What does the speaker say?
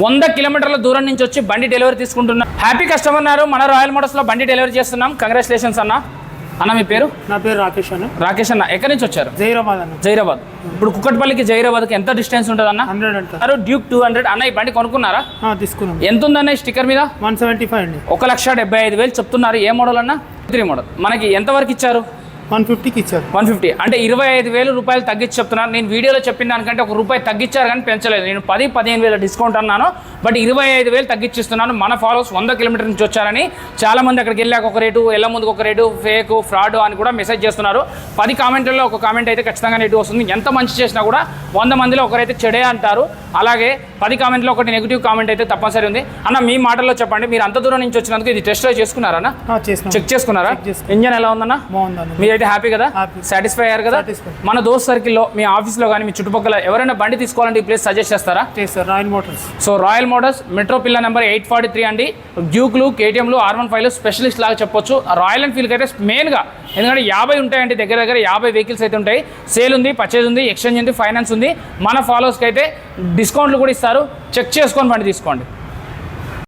100 కిలోమీటర్ల దూరం నుంచి వచ్చి బండి డెలివరీ తీసుకుంటున్నాం. హ్యాపీ కస్టమర్ ఉన్నారు. మన రాయల్ మోటార్స్లో బండి డెలివరీ చేస్తున్నాం. కంగ్రాచులేషన్స్ అన్న. అన్న మీ పేరు? నా పేరు రాకేష్ అన్న. రాకేష్ అన్న, ఎక్కడి నుంచి వచ్చారు? జైరాబాద్ అన్న. జైరాబాద్. ఇప్పుడు కుక్కట్పల్లికి జైరాబాద్కి ఎంత డిస్టెన్స్ ఉంటుంది అన్న? 100 అంటారు. డ్యూక్ 200 అన్న. ఈ బండి కొనుక్కున్నారా? తీసుకున్నాం. ఎంత ఉందన్న ఈ స్టిక్కర్ మీద? 175 అండి. 1,75,000 చెప్తున్నారు. ఏ మోడల్ అన్న? 3 మోడల్. మనకి ఎంతవరకు ఇచ్చారు? 150కి ఇచ్చారు. 150 అంటే 25,000 రూపాయలు తగ్గించి చెప్తున్నాను. నేను వీడియోలో చెప్పిన దానికంటే ₹1 తగ్గించారు కానీ పెంచలేదు. నేను 10-15,000 డిస్కౌంట్ అన్నాను, బట్ 25,000 తగ్గించిస్తున్నాను. మన ఫాలోవర్స్ 100 కిలోమీటర్ నుంచి వచ్చారని చాలామంది అక్కడికి వెళ్ళాక ఒక రేటు, వెళ్ళ ముందుకు ఒక రేటు, ఫేక్, ఫ్రాడ్ అని కూడా మెసేజ్ చేస్తున్నారు. 10 కామెంట్లలో ఒక కామెంట్ అయితే ఖచ్చితంగా నెగిటివ్ వస్తుంది. ఎంత మంచి చేసినా కూడా 100 మందిలో ఒకరైతే చెడే అంటారు. అలాగే 10 కామెంట్లో ఒకటి నెగిటివ్ కామెంట్ అయితే తప్పనిసరి ఉంది. అన్న మీ మాటల్లో చెప్పండి, మీరు అంత దూరం నుంచి వచ్చినందుకు ఇది టెస్ట్ డ్రైవ్ చేసుకున్నారన్న? చెక్ చేసుకున్నారా? ఇంజన్ ఎలా ఉందన్న? మీరైతే హ్యాపీ కదా? సాటిస్ఫై అయ్యారు కదా? మన దోస్త్ సర్కిల్లో, మీ ఆఫీస్లో కానీ మీ చుట్టుపక్కల ఎవరైనా బండి తీసుకోవాలంటే ఈ ప్లేస్ సజెస్ట్ చేస్తారా? Royal Motors. So royal Motors metro pillar number 843 అండి. డ్యూక్లు, కేటీఎంలు, R15 స్పెషలిస్ట్ లాగా చెప్పొచ్చు. రాయల్ ఎన్ఫీల్డ్కి అయితే మెయిన్గా, ఎందుకంటే 50 ఉంటాయండి, దగ్గర 50 వెహికల్స్ అయితే ఉంటాయి. సేల్ ఉంది, పర్చేజ్ ఉంది, ఎక్స్చేంజ్ ఉంది, ఫైనాన్స్ ఉంది. మన ఫాలోవర్స్కి అయితే డిస్కౌంట్లు కూడా ఇస్తారు. చెక్ చేసుకొని బండి తీసుకోండి.